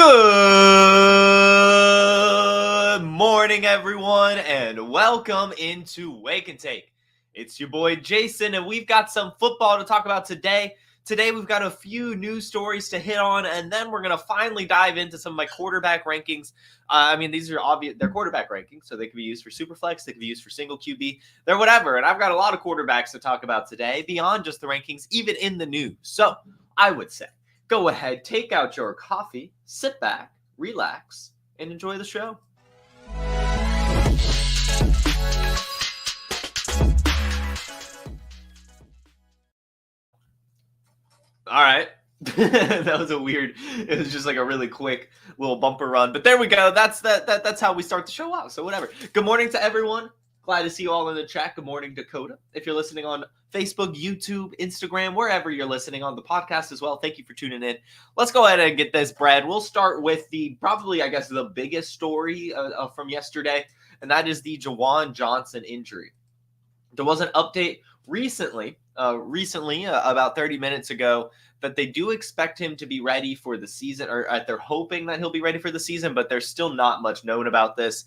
Good morning, everyone, and welcome into Wake and Take. It's your boy Jason, and we've got some football to talk about today. Today, we've got a few news stories to hit on, and then we're going to finally dive into some of my quarterback rankings. These are obvious. They're quarterback rankings, so they can be used for Superflex. They can be used for single QB. They're whatever, and I've got a lot of quarterbacks to talk about today, beyond just the rankings, even in the news. So, I would say, go ahead, take out your coffee, sit back, relax, and enjoy the show. All right. That was it was just like a really quick little bumper run. But there we go. That's how we start the show out. So whatever. Good morning to everyone. Glad to see you all in the chat. Good morning, Dakota. If you're listening on Facebook, YouTube, Instagram, wherever you're listening on the podcast as well, thank you for tuning in. Let's go ahead and get this bread. We'll start with the biggest story from yesterday, and that is the Juwan Johnson injury. There was an update recently, about 30 minutes ago, that they do expect him to be ready for the season, or they're hoping that he'll be ready for the season, but there's still not much known about this.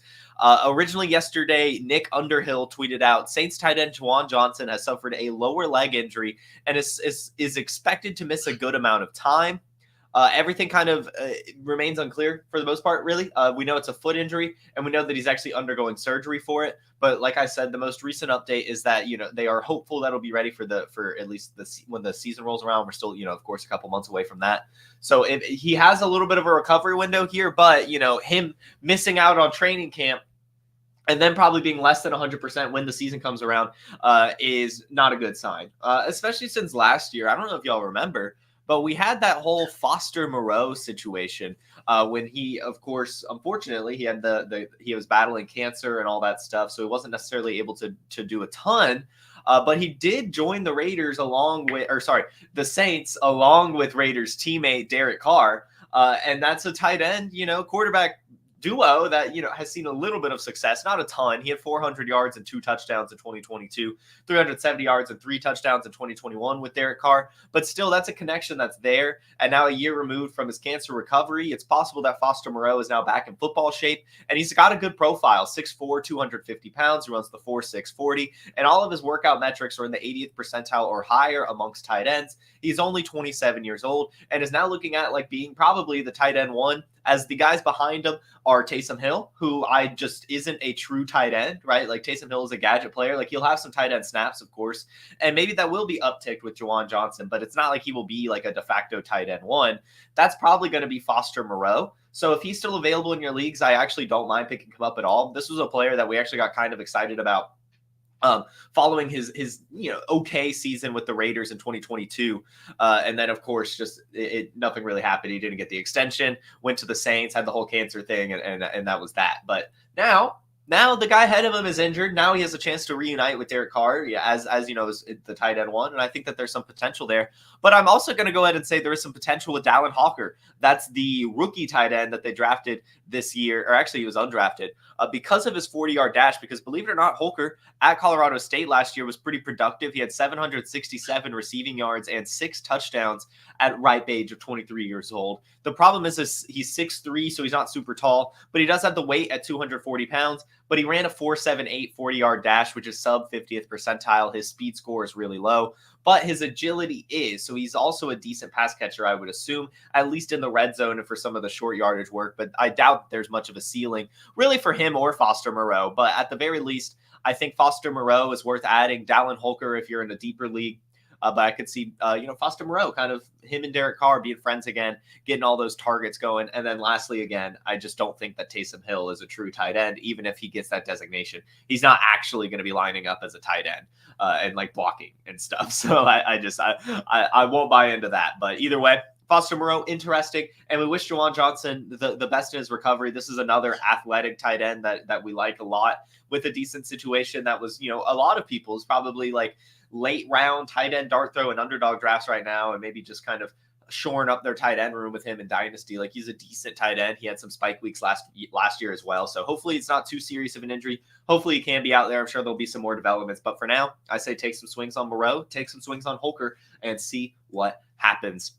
Originally yesterday, Nick Underhill tweeted out, Saints tight end Juwan Johnson has suffered a lower leg injury and is expected to miss a good amount of time. Everything kind of remains unclear for the most part, really. We know it's a foot injury, and we know that he's actually undergoing surgery for it. But like I said, the most recent update is that, they are hopeful that he'll be ready for at least when the season rolls around. We're still, of course, a couple months away from that. So he has a little bit of a recovery window here, but, him missing out on training camp and then probably being less than 100% when the season comes around is not a good sign, especially since last year. I don't know if y'all remember, but we had that whole Foster Moreau situation when he, of course, unfortunately, he had he was battling cancer and all that stuff, so he wasn't necessarily able to do a ton. But he did join the the Saints along with Raiders teammate Derek Carr, and that's a tight end, quarterback duo that has seen a little bit of success, not a ton. He had 400 yards and 2 touchdowns in 2022, 370 yards and 3 touchdowns in 2021 with Derek Carr, but still, that's a connection that's there. And now, a year removed from his cancer recovery, it's possible that Foster Moreau is now back in football shape, and he's got a good profile: 6'4", 250 pounds. He runs the 4.6 40, and all of his workout metrics are in the 80th percentile or higher amongst tight ends. He's only 27 years old and is now looking at being probably the tight end one, as the guys behind him are Taysom Hill, who isn't a true tight end, right? Like, Taysom Hill is a gadget player. Like, he'll have some tight end snaps, of course, and maybe that will be upticked with Juwan Johnson, but it's not like he will be like a de facto tight end one. That's probably going to be Foster Moreau. So if he's still available in your leagues, I actually don't mind picking him up at all. This was a player that we actually got kind of excited about following his okay season with the Raiders in 2022, and then, of course, just nothing really happened. He didn't get the extension, went to the Saints, had the whole cancer thing, and that was that. But now the guy ahead of him is injured. Now he has a chance to reunite with Derek Carr, as you know, is the tight end one, and I think that there's some potential there. But I'm also going to go ahead and say there is some potential with Dallin Hawker. That's the rookie tight end that they drafted this year, or actually he was undrafted, because of his 40-yard dash. Because believe it or not, Hawker at Colorado State last year was pretty productive. He had 767 receiving yards and 6 touchdowns at ripe age of 23 years old. The problem is he's 6'3", so he's not super tall, but he does have the weight at 240 pounds. But he ran a 4.78 40-yard dash, which is sub 50th percentile. His speed score is really low, but his agility is. So he's also a decent pass catcher, I would assume, at least in the red zone and for some of the short yardage work. But I doubt there's much of a ceiling really for him or Foster Moreau. But at the very least, I think Foster Moreau is worth adding. Dallin Hawker, if you're in a deeper league. But I could see, Foster Moreau, kind of him and Derek Carr being friends again, getting all those targets going. And then lastly, again, I just don't think that Taysom Hill is a true tight end, even if he gets that designation. He's not actually going to be lining up as a tight end and blocking and stuff. So I won't buy into that. But either way, Foster Moreau, interesting. And we wish Juwan Johnson the best in his recovery. This is another athletic tight end that we like a lot, with a decent situation that was, a lot of people's probably late round tight end dart throw and underdog drafts right now, and maybe just kind of shoring up their tight end room with him in Dynasty. He's a decent tight end. He had some spike weeks last year as well. So hopefully it's not too serious of an injury. Hopefully he can be out there. I'm sure there'll be some more developments. But for now, I say take some swings on Moreau, take some swings on Hawker, and see what happens.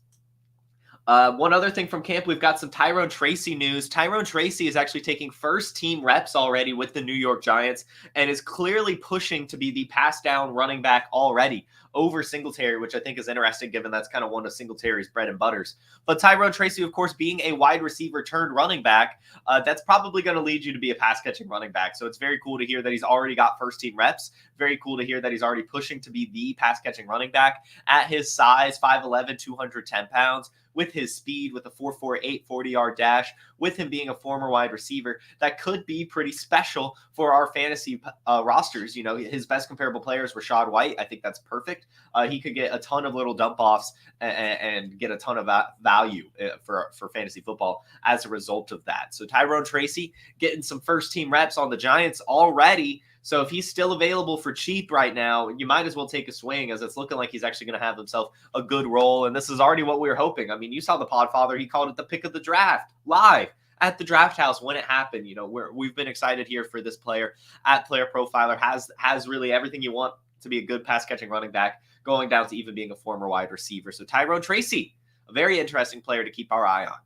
One other thing from camp, we've got some Tyron Tracy news. Tyron Tracy is actually taking first team reps already with the New York Giants and is clearly pushing to be the pass down running back already over Singletary, which I think is interesting given that's kind of one of Singletary's bread and butters. But Tyron Tracy, of course, being a wide receiver turned running back, that's probably going to lead you to be a pass catching running back. So it's very cool to hear that he's already got first team reps. Very cool to hear that he's already pushing to be the pass catching running back at his size, 5'11", 210 pounds. With his speed, with a 4.48 40-yard dash, with him being a former wide receiver, that could be pretty special for our fantasy rosters. You know, his best comparable players were Rashad White. I think that's perfect. He could get a ton of little dump offs and get a ton of value for fantasy football as a result of that. So Tyron Tracy getting some first team reps on the Giants already. So if he's still available for cheap right now, you might as well take a swing, as it's looking like he's actually going to have himself a good role. And this is already what we were hoping. I mean, you saw the Podfather. He called it the pick of the draft live at the draft house when it happened. You know, we've been excited here for this player at Player Profiler. Has really everything you want to be a good pass catching running back, going down to even being a former wide receiver. So Tyron Tracy, a very interesting player to keep our eye on.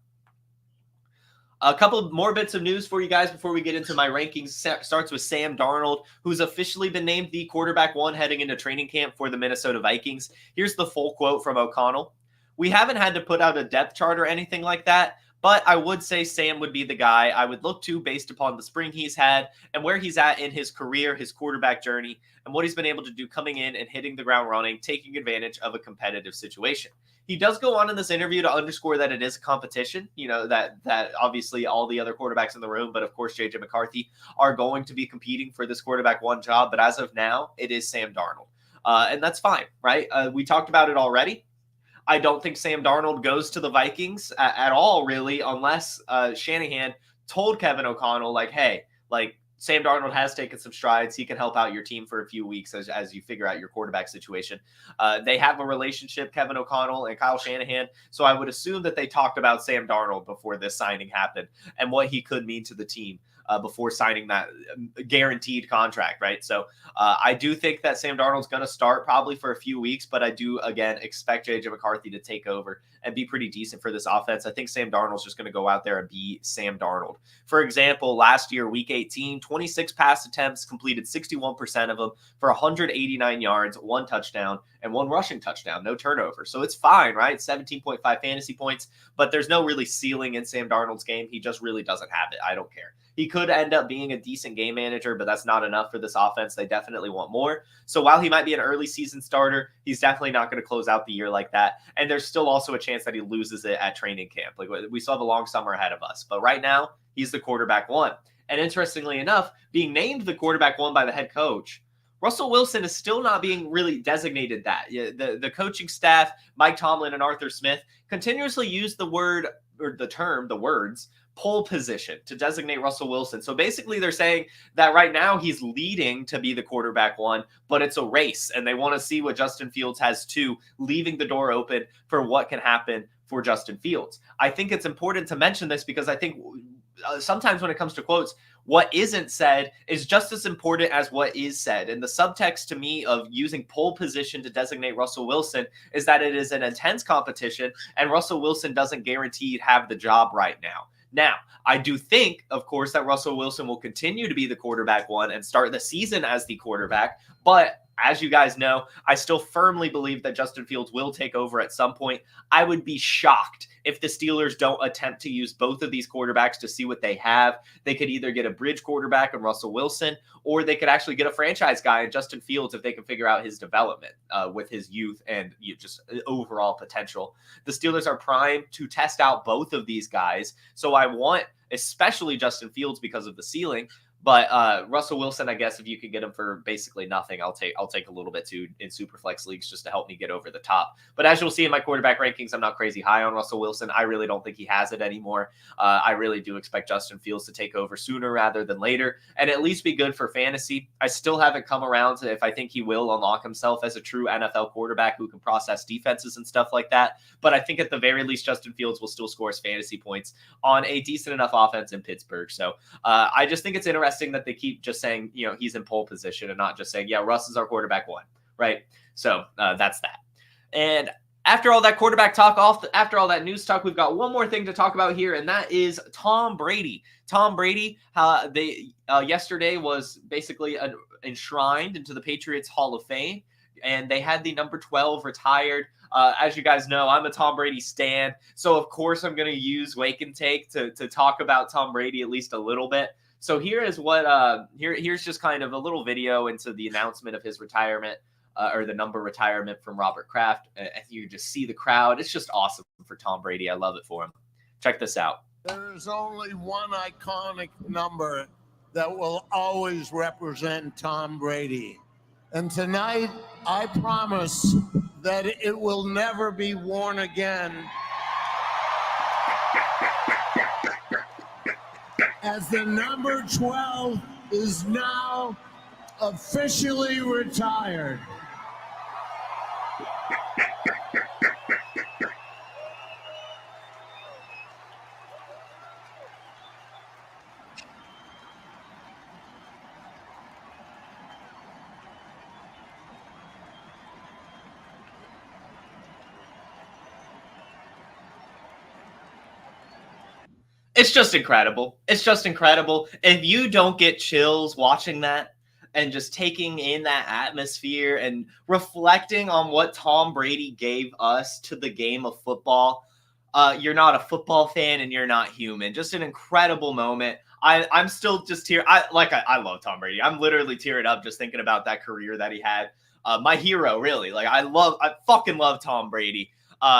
A couple more bits of news for you guys before we get into my rankings. Starts with Sam Darnold, who's officially been named the quarterback one heading into training camp for the Minnesota Vikings. Here's the full quote from O'Connell. "We haven't had to put out a depth chart or anything like that, but I would say Sam would be the guy I would look to based upon the spring he's had and where he's at in his career, his quarterback journey, and what he's been able to do coming in and hitting the ground running, taking advantage of a competitive situation." He does go on in this interview to underscore that it is a competition, you know, that obviously all the other quarterbacks in the room, but of course JJ McCarthy, are going to be competing for this quarterback one job. But as of now, it is Sam Darnold. And that's fine, right? We talked about it already. I don't think Sam Darnold goes to the Vikings at all, really, unless Shanahan told Kevin O'Connell, like, hey, like, Sam Darnold has taken some strides. He can help out your team for a few weeks as you figure out your quarterback situation. They have a relationship, Kevin O'Connell and Kyle Shanahan. So I would assume that they talked about Sam Darnold before this signing happened and what he could mean to the team before signing that guaranteed contract, right? So I do think that Sam Darnold's going to start probably for a few weeks, but I do, again, expect JJ McCarthy to take over and be pretty decent for this offense. I think Sam Darnold's just going to go out there and be Sam Darnold. For example, last year, week 18, 26 pass attempts, completed 61% of them for 189 yards, 1 touchdown, and 1 rushing touchdown, no turnover. So it's fine, right? 17.5 fantasy points, but there's no really ceiling in Sam Darnold's game. He just really doesn't have it. I don't care. He could end up being a decent game manager, but that's not enough for this offense. They definitely want more. So while he might be an early season starter, he's definitely not going to close out the year like that. And there's still also a chance that he loses it at training camp. Like, we still have a long summer ahead of us. But right now, he's the quarterback one. And interestingly enough, being named the quarterback one by the head coach, Russell Wilson is still not being really designated that. The coaching staff, Mike Tomlin and Arthur Smith, continuously use the word, or the term, the words, pole position to designate Russell Wilson. So basically they're saying that right now he's leading to be the quarterback one, but it's a race and they want to see what Justin Fields has too, leaving the door open for what can happen for Justin Fields. I think it's important to mention this because I think sometimes when it comes to quotes, what isn't said is just as important as what is said. And the subtext to me of using pole position to designate Russell Wilson is that it is an intense competition and Russell Wilson doesn't guarantee have the job right now. Now, I do think, of course, that Russell Wilson will continue to be the quarterback one and start the season as the quarterback. But as you guys know, I still firmly believe that Justin Fields will take over at some point. I would be shocked if the Steelers don't attempt to use both of these quarterbacks to see what they have. They could either get a bridge quarterback in Russell Wilson, or they could actually get a franchise guy in Justin Fields if they can figure out his development with his youth and just overall potential. The Steelers are primed to test out both of these guys. So I want especially Justin Fields because of the ceiling. But Russell Wilson, I guess, if you could get him for basically nothing, I'll take a little bit too in Superflex leagues just to help me get over the top. But as you'll see in my quarterback rankings, I'm not crazy high on Russell Wilson. I really don't think he has it anymore. I really do expect Justin Fields to take over sooner rather than later and at least be good for fantasy. I still haven't come around to if I think he will unlock himself as a true NFL quarterback who can process defenses and stuff like that. But I think at the very least, Justin Fields will still score his fantasy points on a decent enough offense in Pittsburgh. So I just think it's interesting that they keep just saying, you know, he's in pole position and not just saying, yeah, Russ is our quarterback one, right? So that's that. And After all that quarterback talk, after all that news talk, we've got one more thing to talk about here, and that is Tom Brady. Tom Brady, yesterday was basically enshrined into the Patriots Hall of Fame, and they had the number 12 retired. As you guys know, I'm a Tom Brady stan, so of course I'm going to use Wake and Take to talk about Tom Brady at least a little bit. So here is what here's just kind of a little video into the announcement of his retirement. Or the number retirement from Robert Kraft. You just see the crowd. It's just awesome for Tom Brady. I love it for him. Check this out. There's only one iconic number that will always represent Tom Brady. And tonight, I promise that it will never be worn again. As the number 12 is now officially retired. It's just incredible. It's just incredible. If you don't get chills watching that and just taking in that atmosphere and reflecting on what Tom Brady gave us to the game of football, you're not a football fan and you're not human. Just an incredible moment. I'm still just here. I love Tom Brady. I'm literally tearing up just thinking about that career that he had. My hero, really. Like I fucking love Tom Brady.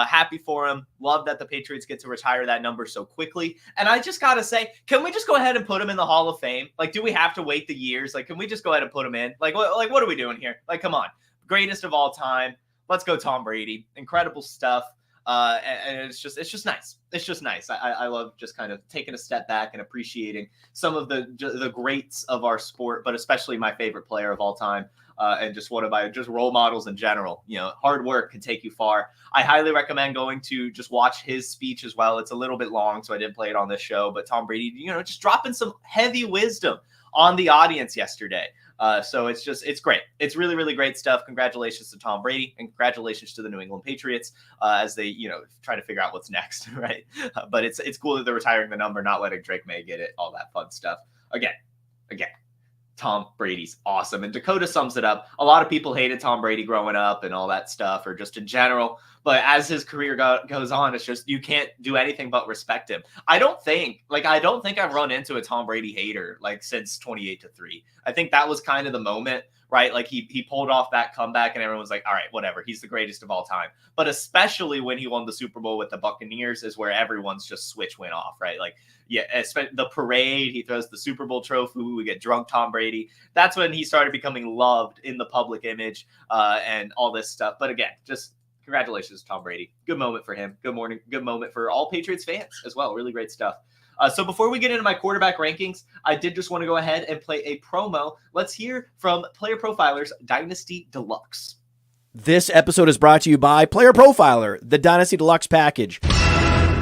Happy for him. Love that the Patriots get to retire that number so quickly. And I just got to say, can we just go ahead and put him in the Hall of Fame? Like, do we have to wait the years? Like, can we just go ahead and put him in? Like, what are we doing here? Like, come on. Greatest of all time. Let's go Tom Brady. Incredible stuff. And it's just nice. It's just nice. I love just kind of taking a step back and appreciating some of the greats of our sport, but especially my favorite player of all time. And just one of my just role models in general. You know, hard work can take you far. I highly recommend going to just watch his speech as well. It's a little bit long, so I didn't play it on this show. But Tom Brady, just dropping some heavy wisdom on the audience yesterday. So it's great. It's really, really great stuff. Congratulations to Tom Brady and congratulations to the New England Patriots as they, try to figure out what's next, right? But it's cool that they're retiring the number, not letting Drake May get it, all that fun stuff. Again, Tom Brady's awesome. And Dakota sums it up. A lot of people hated Tom Brady growing up and all that stuff, or just in general. But as his career goes on, it's just you can't do anything but respect him. I don't think I've run into a Tom Brady hater since 28-3. I think that was kind of the moment, right? Like he pulled off that comeback and everyone was like, all right, whatever. He's the greatest of all time. But especially when he won the Super Bowl with the Buccaneers is where everyone's just switch went off, right? Like, yeah, the parade, he throws the Super Bowl trophy, we get drunk Tom Brady. That's when he started becoming loved in the public image and all this stuff. But again, just congratulations, Tom Brady. Good moment for him. Good moment for all Patriots fans as well. Really great stuff. So before we get into my quarterback rankings, I did just want to go ahead and play a promo. Let's hear from Player Profiler's Dynasty Deluxe. This episode is brought to you by Player Profiler, the Dynasty Deluxe package.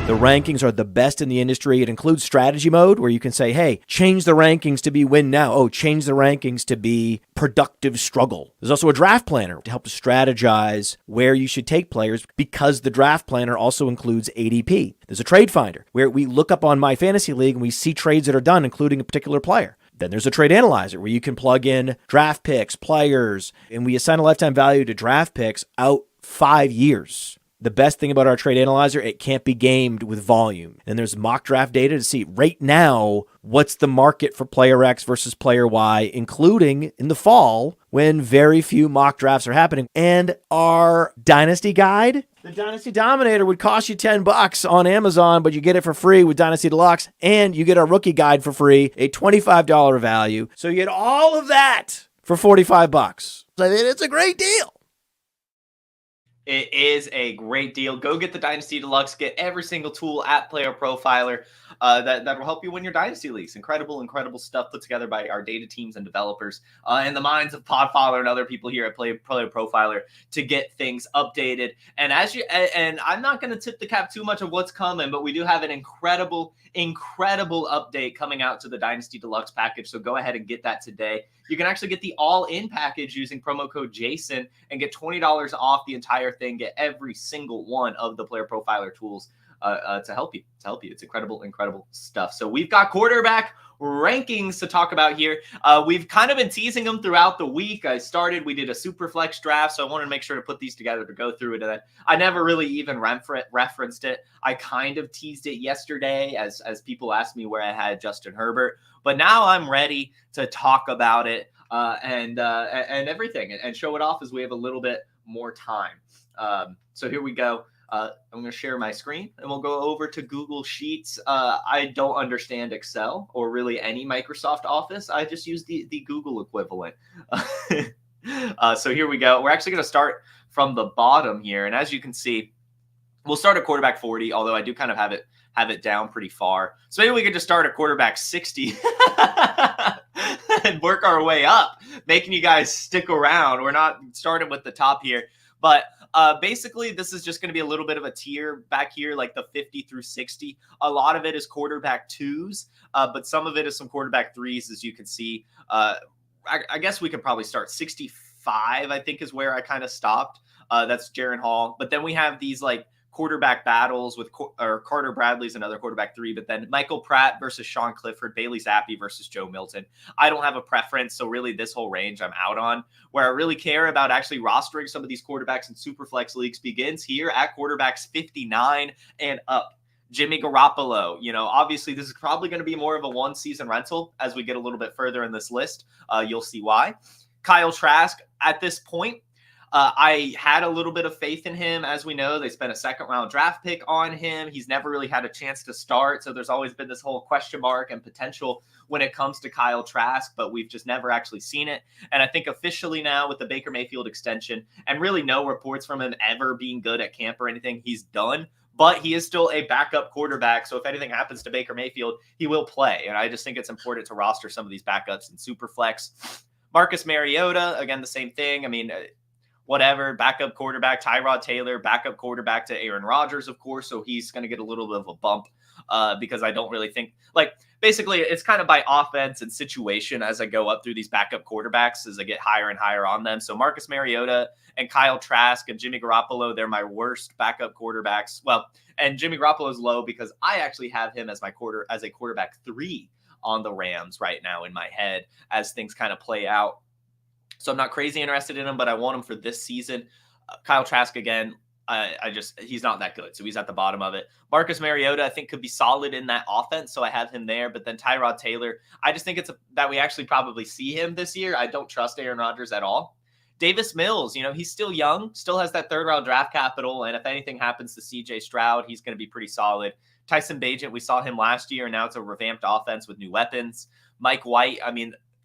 The rankings are the best in the industry. It includes strategy mode where you can say, hey, change the rankings to be win now. Oh, change the rankings to be productive struggle. There's also a draft planner to help strategize where you should take players because the draft planner also includes ADP. There's a trade finder where we look up on My Fantasy League and we see trades that are done, including a particular player. Then there's a trade analyzer where you can plug in draft picks, players, and we assign a lifetime value to draft picks out 5 years. The best thing about our trade analyzer, it can't be gamed with volume. And there's mock draft data to see right now what's the market for player X versus player Y, including in the fall when very few mock drafts are happening. And our Dynasty guide, the Dynasty Dominator, would cost you $10 on Amazon, but you get it for free with Dynasty Deluxe, and you get our rookie guide for free, a $25 value. So you get all of that for $45. I mean, it's a great deal. It is a great deal. Go get the Dynasty Deluxe. Get every single tool at Player Profiler that will help you win your Dynasty leagues. Incredible stuff put together by our data teams and developers and the minds of Podfather and other people here at Player Profiler to get things updated. And and I'm not going to tip the cap too much of what's coming, but we do have an incredible update coming out to the Dynasty Deluxe package. So go ahead and get that today. you can actually get the all-in package using promo code Jason and get $20 off the entire thing. Get every single one of the Player Profiler tools to help you. It's incredible stuff. So we've got quarterback rankings to talk about here. We've kind of been teasing them throughout the week. We did a Superflex draft, so I wanted to make sure to put these together to go through it. And I never really even referenced it. I kind of teased it yesterday as people asked me where I had Justin Herbert, but now I'm ready to talk about it and everything and show it off as we have a little bit more time. So here we go. I'm going to share my screen and we'll go over to Google Sheets. I don't understand Excel or really any Microsoft Office. I just use the Google equivalent. So here we go. We're actually going to start from the bottom here. And as you can see, we'll start at quarterback 40, although I do kind of have it down pretty far. So maybe we could just start at quarterback 60 and work our way up, making you guys stick around. We're not starting with the top here. But basically, this is just going to be a little bit of a tier back here, like the 50 through 60. A lot of it is quarterback 2s, but some of it is some quarterback 3s, as you can see. I guess we could probably start 65, I think, is where I kind of stopped. That's Jaren Hall. But then we have these like quarterback battles with Carter Bradley's another quarterback 3, but then Michael Pratt versus Sean Clifford, Bailey Zappi versus Joe Milton. I don't have a preference, so really this whole range I'm out on. Where I really care about actually rostering some of these quarterbacks in Superflex leagues begins here at quarterbacks 59 and up. Jimmy Garoppolo, obviously this is probably going to be more of a one-season rental as we get a little bit further in this list. You'll see why. Kyle Trask, at this point, I had a little bit of faith in him. As we know, they spent a second-round draft pick on him. He's never really had a chance to start, so there's always been this whole question mark and potential when it comes to Kyle Trask, but we've just never actually seen it. And I think officially now with the Baker Mayfield extension and really no reports from him ever being good at camp or anything, he's done. But he is still a backup quarterback, so if anything happens to Baker Mayfield, he will play. And I just think it's important to roster some of these backups in Superflex. Marcus Mariota, again, the same thing. I mean, whatever, backup quarterback. Tyrod Taylor, backup quarterback to Aaron Rodgers, of course, so he's going to get a little bit of a bump because I don't really think, basically it's kind of by offense and situation as I go up through these backup quarterbacks as I get higher and higher on them. So Marcus Mariota and Kyle Trask and Jimmy Garoppolo, they're my worst backup quarterbacks. Well, and Jimmy Garoppolo is low because I actually have him as a quarterback 3 on the Rams right now in my head as things kind of play out. So I'm not crazy interested in him, but I want him for this season. Kyle Trask, again, he's not that good. So he's at the bottom of it. Marcus Mariota, I think, could be solid in that offense. So I have him there. But then Tyrod Taylor, I just think that we actually probably see him this year. I don't trust Aaron Rodgers at all. Davis Mills, he's still young, still has that third-round draft capital. And if anything happens to CJ Stroud, he's going to be pretty solid. Tyson Bagent, we saw him last year. Now it's a revamped offense with new weapons. Mike White,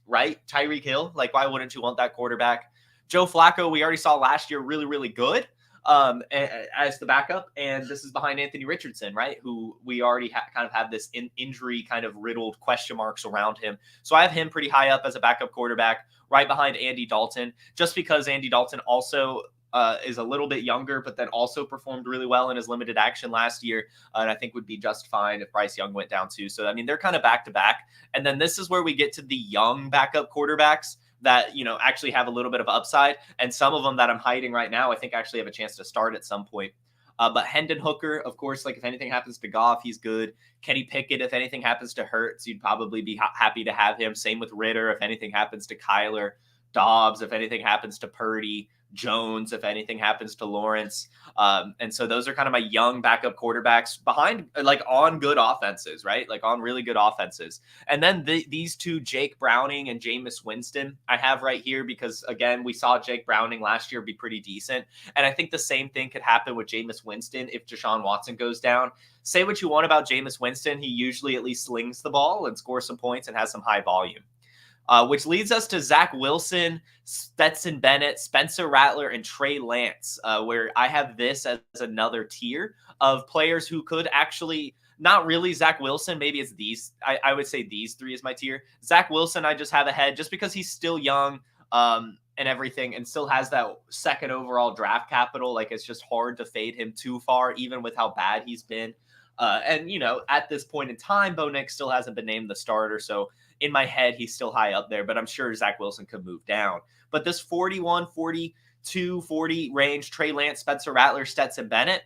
right? Tyreek Hill, why wouldn't you want that quarterback? Joe Flacco, we already saw last year, really, really good as the backup. And this is behind Anthony Richardson, right? Who we already kind of have this injury kind of riddled question marks around him. So I have him pretty high up as a backup quarterback, right behind Andy Dalton, just because Andy Dalton also is a little bit younger, but then also performed really well in his limited action last year. And I think would be just fine if Bryce Young went down too. So, they're kind of back to back. And then this is where we get to the young backup quarterbacks that, actually have a little bit of upside. And some of them that I'm hiding right now, I think actually have a chance to start at some point. But Hendon Hooker, of course, if anything happens to Goff, he's good. Kenny Pickett, if anything happens to Hurts, you'd probably be happy to have him. Same with Ritter. If anything happens to Kyler, Dobbs, if anything happens to Purdy, Jones, if anything happens to Lawrence. And so those are kind of my young backup quarterbacks behind, on good offenses, right? On really good offenses. And then these two, Jake Browning and Jameis Winston, I have right here because, again, we saw Jake Browning last year be pretty decent. And I think the same thing could happen with Jameis Winston if Deshaun Watson goes down. Say what you want about Jameis Winston. He usually at least slings the ball and scores some points and has some high volume. Which leads us to Zach Wilson, Stetson Bennett, Spencer Rattler, and Trey Lance, where I have this as another tier of players who could actually, not really Zach Wilson, maybe it's these. I would say these 3 is my tier. Zach Wilson, I just have ahead just because he's still young and everything and still has that second overall draft capital. It's just hard to fade him too far, even with how bad he's been. And, at this point in time, Bo Nix still hasn't been named the starter. So in my head, he's still high up there, but I'm sure Zach Wilson could move down. But this 41, 42, 40 range, Trey Lance, Spencer Rattler, Stetson Bennett,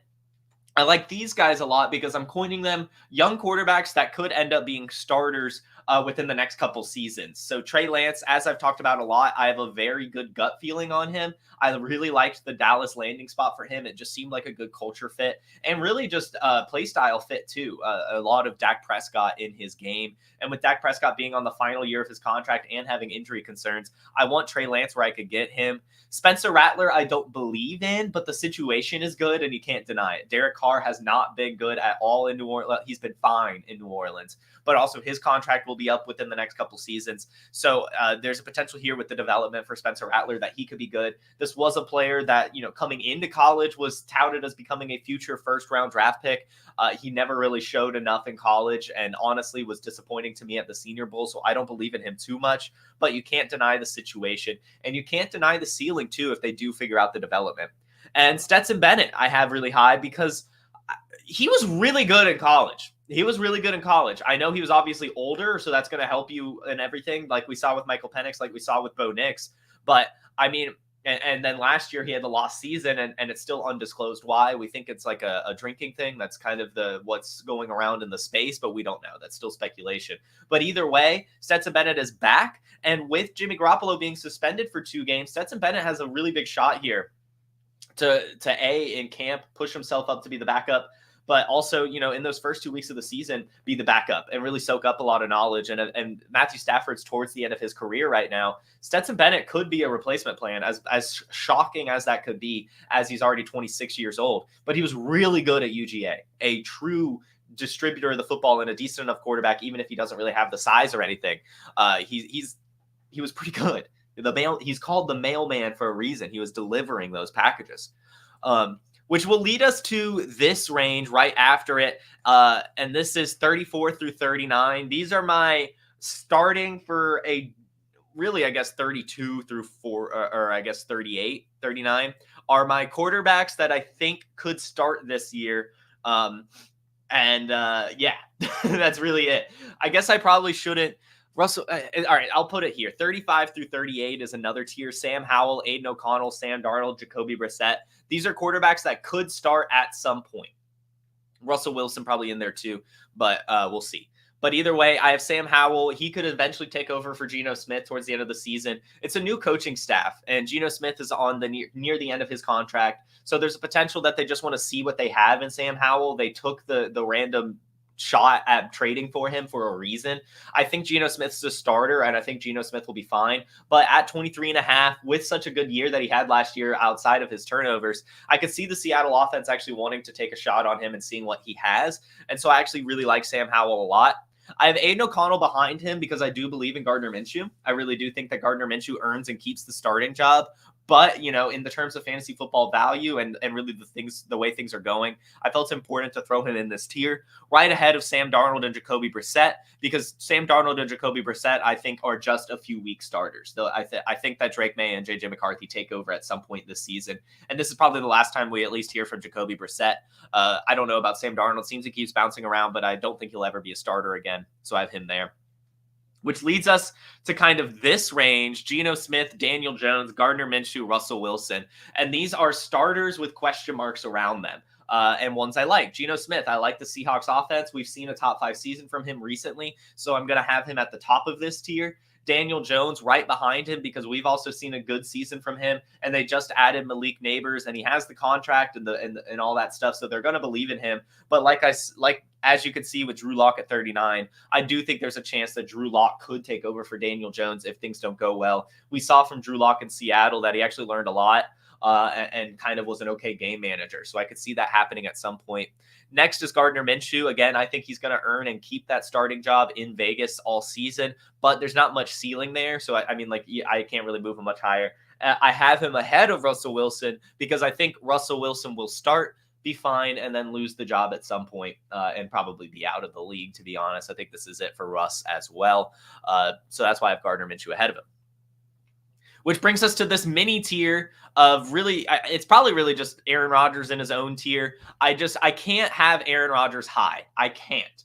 I like these guys a lot because I'm coining them young quarterbacks that could end up being starters within the next couple seasons. So Trey Lance, as I've talked about a lot, I have a very good gut feeling on him. I really liked the Dallas landing spot for him. It just seemed like a good culture fit and really just a play style fit too. A lot of Dak Prescott in his game. And with Dak Prescott being on the final year of his contract and having injury concerns, I want Trey Lance where I could get him. Spencer Rattler, I don't believe in, but the situation is good and you can't deny it. Derek Carr has not been good at all in New Orleans. He's been fine in New Orleans, but also his contract will be up within the next couple seasons. So there's a potential here with the development for Spencer Rattler that he could be good. This was a player that, coming into college was touted as becoming a future first-round draft pick. He never really showed enough in college and honestly was disappointing to me at the Senior Bowl, so I don't believe in him too much, but you can't deny the situation, and you can't deny the ceiling too if they do figure out the development. And Stetson Bennett I have really high because he was really good in college. I know he was obviously older, so that's going to help you in everything, like we saw with Michael Penix, like we saw with Bo Nix. But, I mean, and then last year he had the lost season, and it's still undisclosed why. We think it's like a drinking thing. That's kind of what's going around in the space, but we don't know. That's still speculation. But either way, Stetson Bennett is back. And with Jimmy Garoppolo being suspended for 2 games, Stetson Bennett has a really big shot here to in camp, push himself up to be the backup, but also, in those first 2 weeks of the season, be the backup and really soak up a lot of knowledge. And Matthew Stafford's towards the end of his career right now. Stetson Bennett could be a replacement plan, as shocking as that could be, as he's already 26 years old. But he was really good at UGA, a true distributor of the football and a decent enough quarterback, even if he doesn't really have the size or anything. He was pretty good. He's called the mailman for a reason. He was delivering those packages. Which will lead us to this range right after it. And this is 34 through 39. These are my starting for really, I guess, 32 through 4, or I guess 38, 39 are my quarterbacks that I think could start this year. Yeah, that's really it. I guess I probably shouldn't. Russell, all right, I'll put it here. 35 through 38 is another tier. Sam Howell, Aiden O'Connell, Sam Darnold, Jacoby Brissett. These are quarterbacks that could start at some point. Russell Wilson probably in there too, but we'll see. But either way, I have Sam Howell. He could eventually take over for Geno Smith towards the end of the season. It's a new coaching staff, and Geno Smith is on near the end of his contract. So there's a potential that they just want to see what they have in Sam Howell. They took the random shot at trading for him for a reason. I think Geno Smith's a starter, and I think Geno Smith will be fine. But at 23.5, with such a good year that he had last year outside of his turnovers, I could see the Seattle offense actually wanting to take a shot on him and seeing what he has. And so I actually really like Sam Howell a lot. I have Aiden O'Connell behind him because I do believe in Gardner Minshew. I really do think that Gardner Minshew earns and keeps the starting job. But, in the terms of fantasy football value and really the way things are going, I felt important to throw him in this tier right ahead of Sam Darnold and Jacoby Brissett, because Sam Darnold and Jacoby Brissett, I think, are just a few week starters. Though I think that Drake May and JJ McCarthy take over at some point this season. And this is probably the last time we at least hear from Jacoby Brissett. I don't know about Sam Darnold. Seems he keeps bouncing around, but I don't think he'll ever be a starter again. So I have him there. Which leads us to kind of this range: Geno Smith, Daniel Jones, Gardner Minshew, Russell Wilson. And these are starters with question marks around them. And ones I like. Geno Smith, I like the Seahawks offense. We've seen a top 5 season from him recently, so I'm going to have him at the top of this tier. Daniel Jones right behind him because we've also seen a good season from him, and they just added Malik Neighbors, and he has the contract and all that stuff, so they're going to believe in him. But as you can see with Drew Lock at 39, I do think there's a chance that Drew Lock could take over for Daniel Jones if things don't go well. We saw from Drew Lock in Seattle that he actually learned a lot and kind of was an okay game manager. So I could see that happening at some point. Next is Gardner Minshew. Again, I think he's going to earn and keep that starting job in Vegas all season, but there's not much ceiling there. So, I can't really move him much higher. I have him ahead of Russell Wilson because I think Russell Wilson will start, be fine, and then lose the job at some point and probably be out of the league, to be honest. I think this is it for Russ as well. So that's why I have Gardner Minshew ahead of him. Which brings us to this mini tier of really, it's probably really just Aaron Rodgers in his own tier. I can't have Aaron Rodgers high. I can't.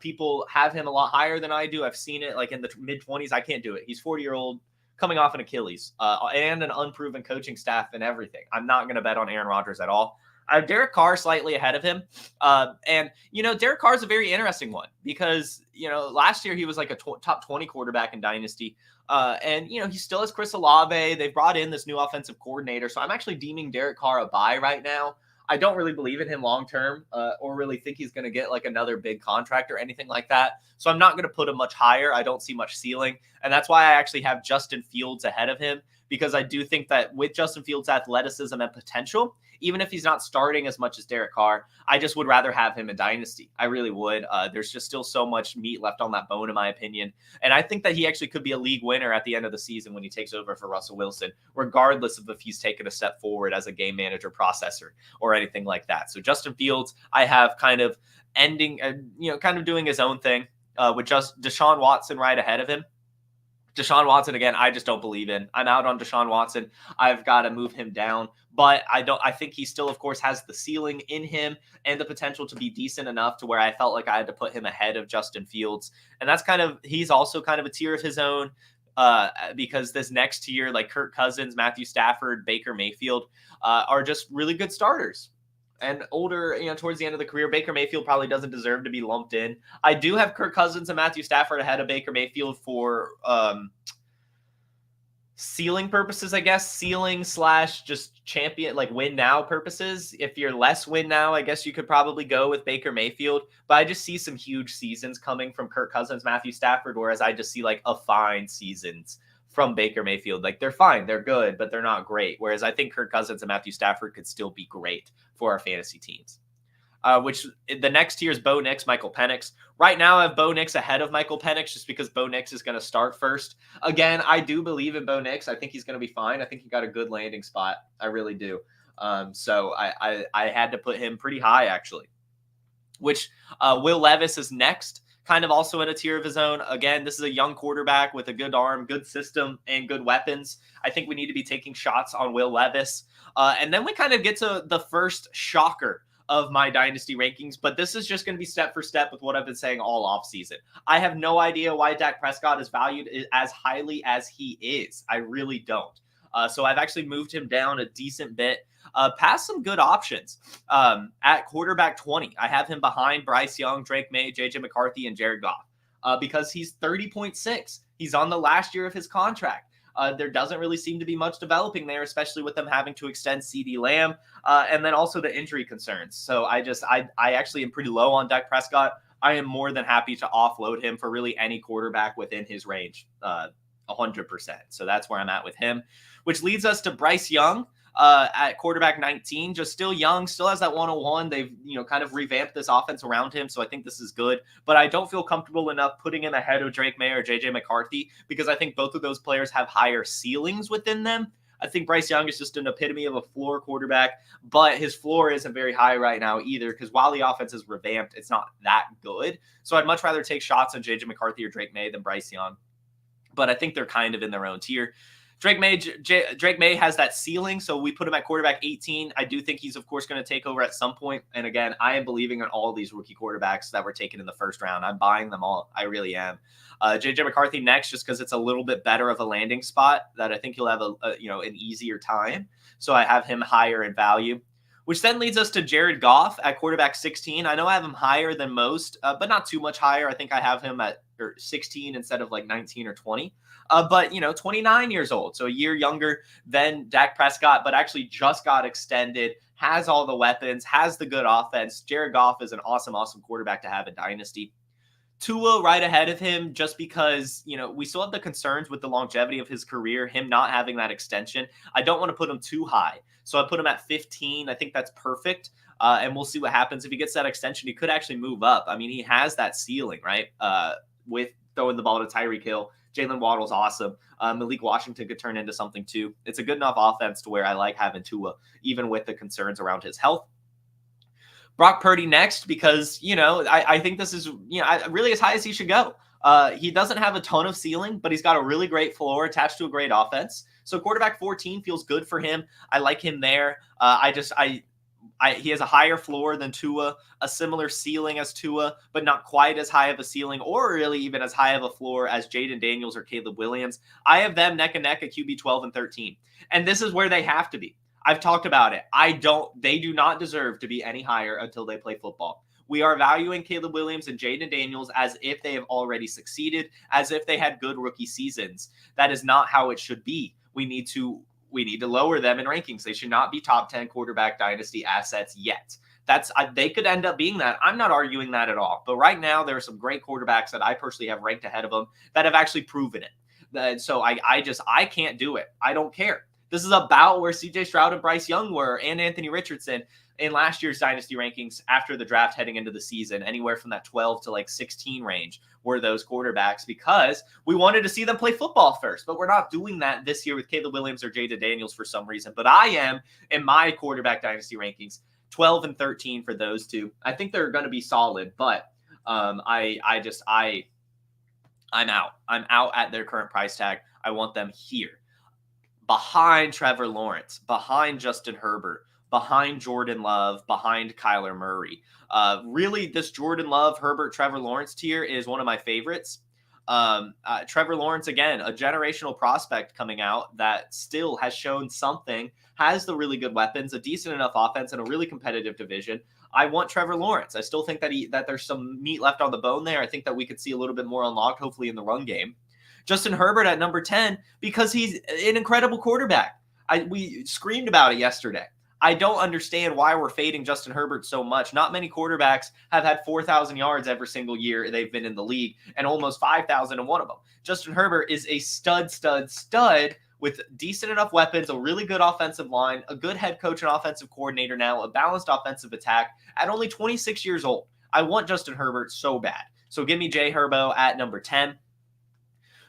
People have him a lot higher than I do. I've seen it like in the mid-20s. I can't do it. He's 40-year-old coming off an Achilles and an unproven coaching staff and everything. I'm not going to bet on Aaron Rodgers at all. I have Derek Carr slightly ahead of him. And, Derek Carr is a very interesting one because, last year he was like a top 20 quarterback in Dynasty. And, he still has Chris Olave. They brought in this new offensive coordinator. So I'm actually deeming Derek Carr a buy right now. I don't really believe in him long-term or really think he's going to get like another big contract or anything like that. So I'm not going to put him much higher. I don't see much ceiling. And that's why I actually have Justin Fields ahead of him, because I do think that with Justin Fields' athleticism and potential, even if he's not starting as much as Derek Carr, I just would rather have him in Dynasty. I really would. There's just still so much meat left on that bone, in my opinion. And I think that he actually could be a league winner at the end of the season when he takes over for Russell Wilson, regardless of if he's taken a step forward as a game manager processor or anything like that. So Justin Fields, I have kind of kind of doing his own thing with just Deshaun Watson right ahead of him. Deshaun Watson, again, I just don't believe in. I'm out on Deshaun Watson. I've got to move him down. But I think he still, of course, has the ceiling in him and the potential to be decent enough to where I felt like I had to put him ahead of Justin Fields. And he's also kind of a tier of his own because this next tier, like Kirk Cousins, Matthew Stafford, Baker Mayfield, are just really good starters. And older, towards the end of the career, Baker Mayfield probably doesn't deserve to be lumped in. I do have Kirk Cousins and Matthew Stafford ahead of Baker Mayfield for ceiling purposes, I guess. Ceiling / just champion, like win now purposes. If you're less win now, I guess you could probably go with Baker Mayfield. But I just see some huge seasons coming from Kirk Cousins, Matthew Stafford, whereas I just see like a fine seasons from Baker Mayfield. Like they're fine, they're good, but they're not great. Whereas I think Kirk Cousins and Matthew Stafford could still be great for our fantasy teams. Which the next tier is Bo Nix, Michael Penix. Right now I have Bo Nix ahead of Michael Penix just because Bo Nix is going to start first. Again, I do believe in Bo Nix. I think he's going to be fine. I think he got a good landing spot. I really do. So I had to put him pretty high actually. Which Will Levis is next. Kind of also in a tier of his own. Again, this is a young quarterback with a good arm, good system, and good weapons. I think we need to be taking shots on Will Levis. And then we kind of get to the first shocker of my Dynasty rankings, but this is just going to be step for step with what I've been saying all offseason. I have no idea why Dak Prescott is valued as highly as he is. I really don't. So I've actually moved him down a decent bit. Past some good options. At quarterback 20, I have him behind Bryce Young, Drake May, JJ McCarthy, and Jared Goff because he's 30.6. He's on the last year of his contract. There doesn't really seem to be much developing there, especially with them having to extend CeeDee Lamb and then also the injury concerns. So I actually am pretty low on Dak Prescott. I am more than happy to offload him for really any quarterback within his range, 100%. So that's where I'm at with him, which leads us to Bryce Young. At quarterback 19, just still young, still has that 101. They've, kind of revamped this offense around him. So I think this is good, but I don't feel comfortable enough putting him ahead of Drake May or JJ McCarthy because I think both of those players have higher ceilings within them. I think Bryce Young is just an epitome of a floor quarterback, but his floor isn't very high right now either because while the offense is revamped, it's not that good. So I'd much rather take shots on JJ McCarthy or Drake May than Bryce Young, but I think they're kind of in their own tier. Drake May has that ceiling, so we put him at quarterback 18. I do think he's, of course, going to take over at some point. And again, I am believing in all these rookie quarterbacks that were taken in the first round. I'm buying them all. I really am. JJ McCarthy next, just because it's a little bit better of a landing spot that I think he'll have an easier time. So I have him higher in value, which then leads us to Jared Goff at quarterback 16. I know I have him higher than most, but not too much higher. I think I have him at 16 instead of like 19 or 20. But 29 years old, so a year younger than Dak Prescott, but actually just got extended, has all the weapons, has the good offense. Jared Goff is an awesome quarterback to have in Dynasty. Tua right ahead of him just because, we still have the concerns with the longevity of his career, him not having that extension. I don't want to put him too high. So I put him at 15. I think that's perfect. And we'll see what happens. If he gets that extension, he could actually move up. I mean, he has that ceiling, right? With throwing the ball to Tyreek Hill. Jalen Waddle's awesome. Malik Washington could turn into something too. It's a good enough offense to where I like having Tua, even with the concerns around his health. Brock Purdy next because, I think this is, really as high as he should go. He doesn't have a ton of ceiling, but he's got a really great floor attached to a great offense. So quarterback 14 feels good for him. I like him there. He has a higher floor than Tua, a similar ceiling as Tua, but not quite as high of a ceiling or really even as high of a floor as Jaden Daniels or Caleb Williams. I have them neck and neck at QB 12 and 13. And this is where they have to be. I've talked about it. They do not deserve to be any higher until they play football. We are valuing Caleb Williams and Jaden Daniels as if they have already succeeded, as if they had good rookie seasons. That is not how it should be. We need to lower them in rankings. They should not be top 10 quarterback dynasty assets yet. They could end up being that. I'm not arguing that at all. But right now, there are some great quarterbacks that I personally have ranked ahead of them that have actually proven it. So I can't do it. I don't care. This is about where CJ Stroud and Bryce Young were and Anthony Richardson in last year's dynasty rankings after the draft heading into the season. Anywhere from that 12 to like 16 range were those quarterbacks because we wanted to see them play football first. But we're not doing that this year with Caleb Williams or Jaden Daniels for some reason. But I am in my quarterback dynasty rankings 12 and 13 for those two. I think they're going to be solid, but I'm out. I'm out at their current price tag. I want them here. Behind Trevor Lawrence, behind Justin Herbert, behind Jordan Love, behind Kyler Murray. Really, this Jordan Love, Herbert, Trevor Lawrence tier is one of my favorites. Trevor Lawrence, again, a generational prospect coming out that still has shown something, has the really good weapons, a decent enough offense, and a really competitive division. I want Trevor Lawrence. I still think that there's some meat left on the bone there. I think that we could see a little bit more unlocked, hopefully, in the run game. Justin Herbert at number 10 because he's an incredible quarterback. We screamed about it yesterday. I don't understand why we're fading Justin Herbert so much. Not many quarterbacks have had 4,000 yards every single year they've been in the league and almost 5,000 in one of them. Justin Herbert is a stud with decent enough weapons, a really good offensive line, a good head coach and offensive coordinator now, a balanced offensive attack at only 26 years old. I want Justin Herbert so bad. So give me Jay Herbo at number 10.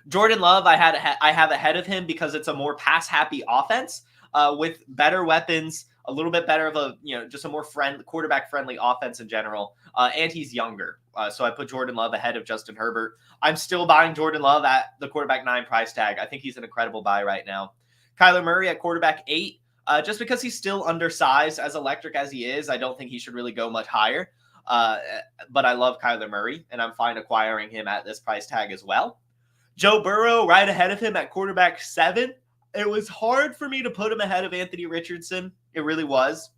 Jordan Love, I have ahead of him because it's a more pass-happy offense with better weapons, a little bit better of a, just a more quarterback-friendly offense in general, and he's younger. So I put Jordan Love ahead of Justin Herbert. I'm still buying Jordan Love at the quarterback 9 price tag. I think he's an incredible buy right now. Kyler Murray at quarterback 8, just because he's still undersized, as electric as he is, I don't think he should really go much higher. But I love Kyler Murray, and I'm fine acquiring him at this price tag as well. Joe Burrow right ahead of him at quarterback 7. It was hard for me to put him ahead of Anthony Richardson. It really was.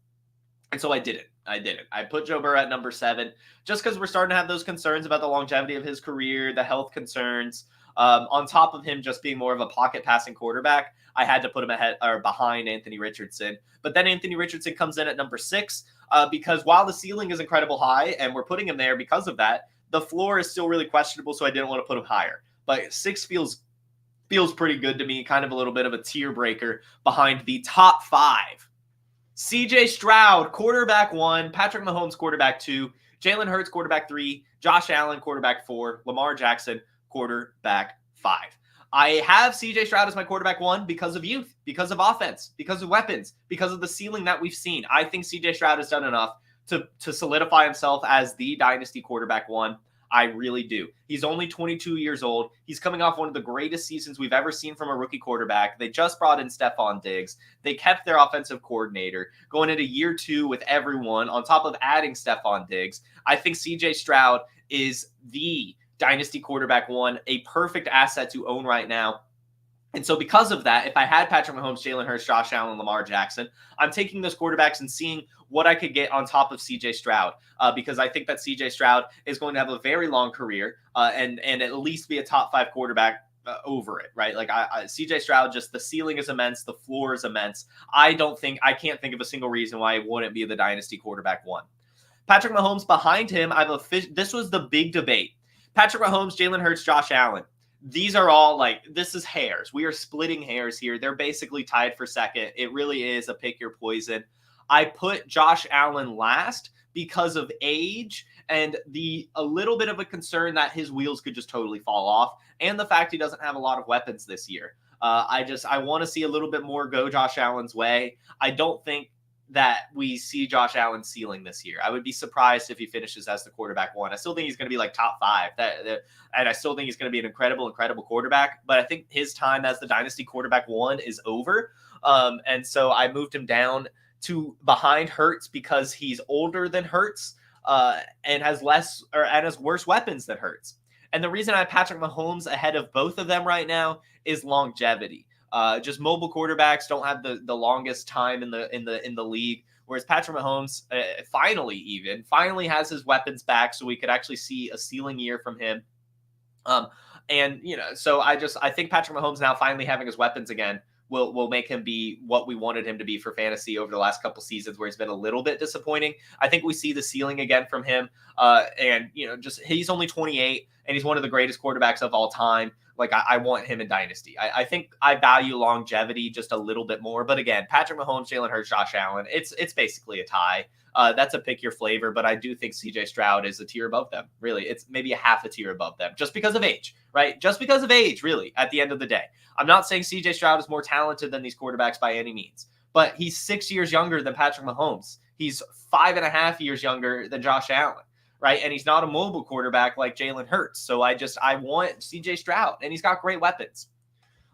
And so I didn't. I put Joe Burrow at number 7 just because we're starting to have those concerns about the longevity of his career, the health concerns. On top of him just being more of a pocket passing quarterback, I had to put him ahead or behind Anthony Richardson. But then Anthony Richardson comes in at number 6 because while the ceiling is incredible high and we're putting him there because of that, the floor is still really questionable, so I didn't want to put him higher. But 6 feels pretty good to me, kind of a little bit of a tier breaker behind the top 5. CJ Stroud, quarterback 1, Patrick Mahomes, quarterback 2, Jalen Hurts, quarterback 3, Josh Allen, quarterback 4, Lamar Jackson, quarterback 5. I have CJ Stroud as my quarterback 1 because of youth, because of offense, because of weapons, because of the ceiling that we've seen. I think CJ Stroud has done enough to solidify himself as the dynasty quarterback 1. I really do. He's only 22 years old. He's coming off one of the greatest seasons we've ever seen from a rookie quarterback. They just brought in Stephon Diggs. They kept their offensive coordinator going into year 2 with everyone on top of adding Stephon Diggs. I think CJ Stroud is the dynasty quarterback 1, a perfect asset to own right now. And so because of that, if I had Patrick Mahomes, Jalen Hurts, Josh Allen, Lamar Jackson, I'm taking those quarterbacks and seeing what I could get on top of CJ Stroud because I think that CJ Stroud is going to have a very long career and at least be a top 5 quarterback over it, right? Like CJ Stroud, just the ceiling is immense. The floor is immense. I can't think of a single reason why it wouldn't be the dynasty quarterback 1. Patrick Mahomes behind him. This was the big debate. Patrick Mahomes, Jalen Hurts, Josh Allen. These are all this is hairs. We are splitting hairs here. They're basically tied for second. It really is a pick your poison. I put Josh Allen last because of age and a little bit of a concern that his wheels could just totally fall off and the fact he doesn't have a lot of weapons this year. I want to see a little bit more go Josh Allen's way. I don't think that we see Josh Allen ceiling this year. I would be surprised if he finishes as the quarterback 1. I still think he's going to be like top 5. And I still think he's going to be an incredible quarterback. But I think his time as the dynasty quarterback 1 is over. And so I moved him down to behind Hurts because he's older than Hurts and has worse weapons than Hurts. And the reason I have Patrick Mahomes ahead of both of them right now is longevity. Just mobile quarterbacks don't have the longest time in the league, whereas Patrick Mahomes finally has his weapons back, so we could actually see a ceiling year from him. So I think Patrick Mahomes now finally having his weapons again will make him be what we wanted him to be for fantasy over the last couple seasons, where he's been a little bit disappointing. I think we see the ceiling again from him. He's only 28 and he's one of the greatest quarterbacks of all time. Like I want him in Dynasty. I think I value longevity just a little bit more. But again, Patrick Mahomes, Jalen Hurts, Josh Allen, it's basically a tie. That's a pick your flavor, but I do think CJ Stroud is a tier above them. Really, it's maybe a half a tier above them just because of age, right? Just because of age, really, at the end of the day. I'm not saying CJ Stroud is more talented than these quarterbacks by any means, but he's 6 years younger than Patrick Mahomes. He's 5.5 years younger than Josh Allen. Right. And he's not a mobile quarterback like Jalen Hurts. So I want CJ Stroud, and he's got great weapons.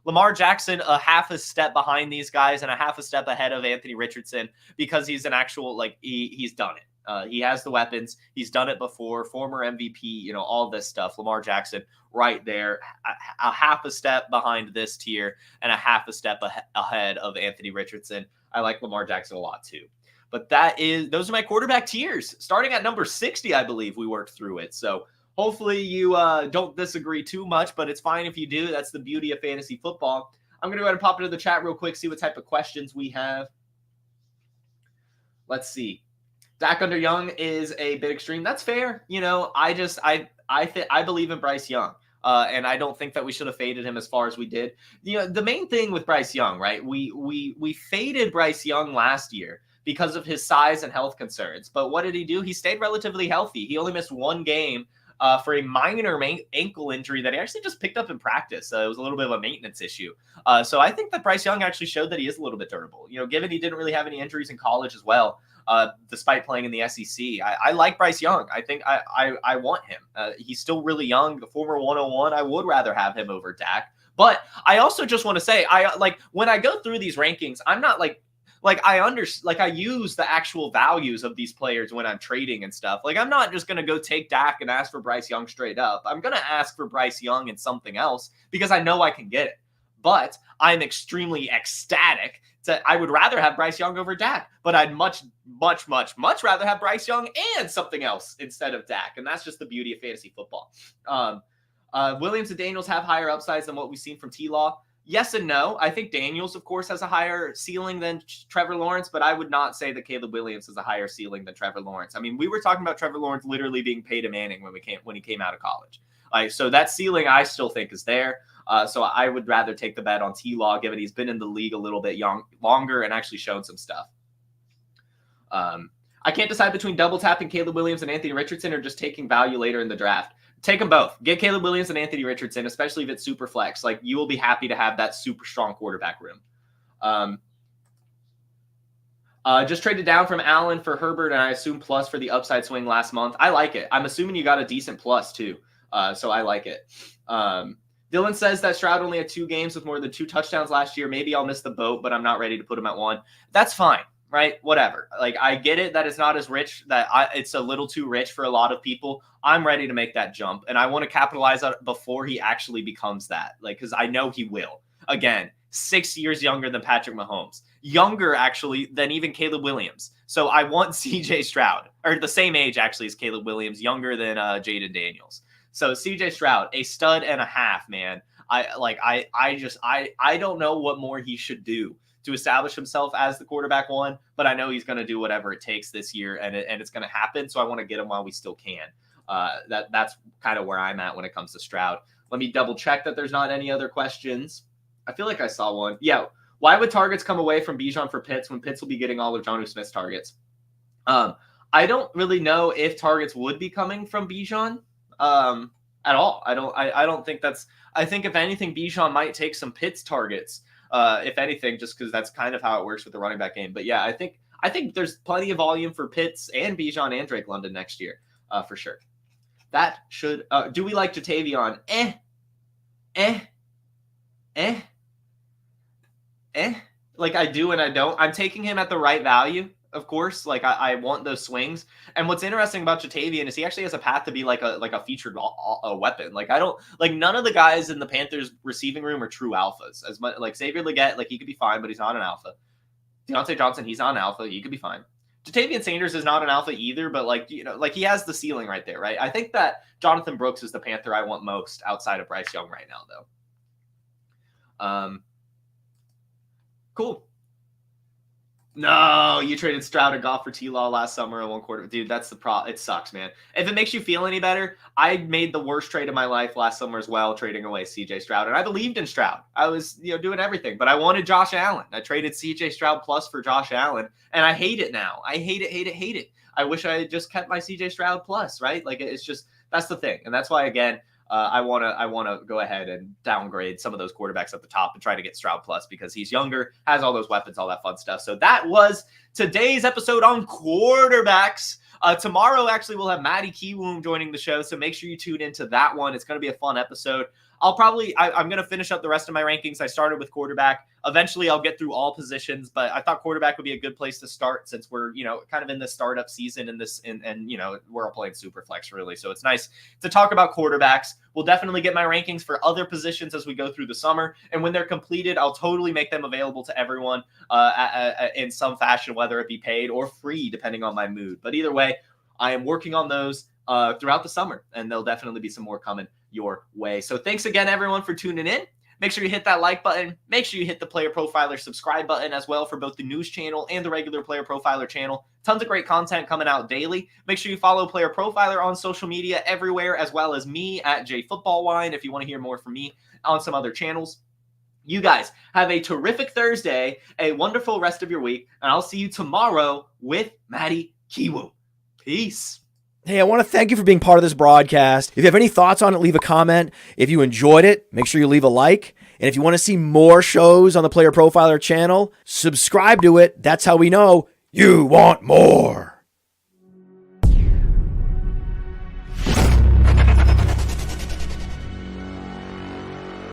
Lamar Jackson, a half a step behind these guys and a half a step ahead of Anthony Richardson because he's an actual, he's done it. He has the weapons. He's done it before. Former MVP, all this stuff. Lamar Jackson right there, a half a step behind this tier and a half a step ahead of Anthony Richardson. I like Lamar Jackson a lot too. But those are my quarterback tiers. Starting at number 60, I believe we worked through it. So hopefully you don't disagree too much, but it's fine if you do. That's the beauty of fantasy football. I'm going to go ahead and pop into the chat real quick, see what type of questions we have. Let's see. Dak under Young is a bit extreme. That's fair. I believe in Bryce Young. And I don't think that we should have faded him as far as we did. The main thing with Bryce Young, right? We faded Bryce Young last year because of his size and health concerns. But what did he do? He stayed relatively healthy. He only missed one game for a minor ankle injury that he actually just picked up in practice. It was a little bit of a maintenance issue. So I think that Bryce Young actually showed that he is a little bit durable. Given he didn't really have any injuries in college as well, despite playing in the SEC. I like Bryce Young. I think I want him. He's still really young. The former 101, I would rather have him over Dak. But I also just want to say, when I go through these rankings, I'm not I use the actual values of these players when I'm trading and stuff. I'm not just going to go take Dak and ask for Bryce Young straight up. I'm going to ask for Bryce Young and something else because I know I can get it. But I'm extremely ecstatic I would rather have Bryce Young over Dak, but I'd much, much, much, much rather have Bryce Young and something else instead of Dak. And that's just the beauty of fantasy football. Williams and Daniels have higher upsides than what we've seen from T-Law. Yes and no. I think Daniels, of course, has a higher ceiling than Trevor Lawrence, but I would not say that Caleb Williams has a higher ceiling than Trevor Lawrence. I mean, we were talking about Trevor Lawrence literally being Peyton Manning when he came out of college. So that ceiling I still think is there. So I would rather take the bet on T-Law, given he's been in the league a little bit longer and actually shown some stuff. I can't decide between double tapping Caleb Williams and Anthony Richardson or just taking value later in the draft. Take them both. Get Caleb Williams and Anthony Richardson, especially if it's super flex. You will be happy to have that super strong quarterback room. Just traded down from Allen for Herbert, and I assume plus for the upside swing last month. I like it. I'm assuming you got a decent plus too. So I like it. Dylan says that Stroud only had 2 games with more than 2 touchdowns last year. Maybe I'll miss the boat, but I'm not ready to put him at 1. That's fine, right? Whatever. I get it that it's not as rich, it's a little too rich for a lot of people. I'm ready to make that jump, and I want to capitalize on it before he actually becomes that, because I know he will. Again, 6 years younger than Patrick Mahomes. Younger, actually, than even Caleb Williams. So I want CJ Stroud, or the same age, actually, as Caleb Williams, younger than Jaden Daniels. So CJ Stroud, a stud and a half, man. I don't know what more he should do to establish himself as the quarterback 1, but I know he's going to do whatever it takes this year, and it's going to happen. So I want to get him while we still can. That's kind of where I'm at when it comes to Stroud. Let me double check that there's not any other questions. I feel like I saw one. Yeah. Why would targets come away from Bijan for Pitts when Pitts will be getting all of Jonnu Smith's targets? I don't really know if targets would be coming from Bijan at all. I don't think that's. I think if anything, Bijan might take some Pitts targets. If anything, just because that's kind of how it works with the running back game. But yeah, I think I think there's plenty of volume for Pitts and Bijan and Drake London next year, for sure. That should. Do we like Jatavion? Like I do and I don't. I'm taking him at the right value, of course. Like I want those swings. And what's interesting about Jatavion is he actually has a path to be like a featured weapon. Like I don't like none of the guys in the Panthers receiving room are true alphas. As much like Xavier Legette, like he could be fine, but he's not an alpha. Deontay Johnson, he's not an alpha. He could be fine. Jatavion Sanders is not an alpha either, but like like he has the ceiling right there, right? I think that Jonathan Brooks is the Panther I want most outside of Bryce Young right now, though. Cool. No, you traded Stroud and Goff for T-Law last summer in one quarter. Dude, that's the problem. It sucks, man. If it makes you feel any better, I made the worst trade of my life last summer as well, trading away CJ Stroud. And I believed in Stroud. I was, doing everything. But I wanted Josh Allen. I traded CJ Stroud plus for Josh Allen. And I hate it now. I hate it. I wish I had just kept my CJ Stroud plus, right? Like, it's just, that's the thing. And that's why, again, I want to go ahead and downgrade some of those quarterbacks at the top and try to get Stroud plus because he's younger, has all those weapons, all that fun stuff. So that was today's episode on quarterbacks. Tomorrow, actually, we'll have Matty Kiwoom joining the show, so make sure you tune into that one. It's going to be a fun episode. I'm going to finish up the rest of my rankings. I started with quarterback. Eventually, I'll get through all positions, but I thought quarterback would be a good place to start since we're, kind of in the startup season and we're all playing Superflex, really. So it's nice to talk about quarterbacks. We'll definitely get my rankings for other positions as we go through the summer. And when they're completed, I'll totally make them available to everyone in some fashion, whether it be paid or free, depending on my mood. But either way, I am working on those throughout the summer, and there'll definitely be some more coming your way. So thanks again, everyone, for tuning in. Make sure you hit that like button. Make sure you hit the Player Profiler subscribe button as well for both the news channel and the regular Player Profiler channel. Tons of great content coming out daily. Make sure you follow Player Profiler on social media everywhere, as well as me at JFootballWine if you want to hear more from me on some other channels. You guys have a terrific Thursday, a wonderful rest of your week, and I'll see you tomorrow with Matty Kiwoom. Peace. Hey, I want to thank you for being part of this broadcast. If you have any thoughts on it, leave a comment. If you enjoyed it, make sure you leave a like. And if you want to see more shows on the Player Profiler channel, subscribe to it. That's how we know you want more.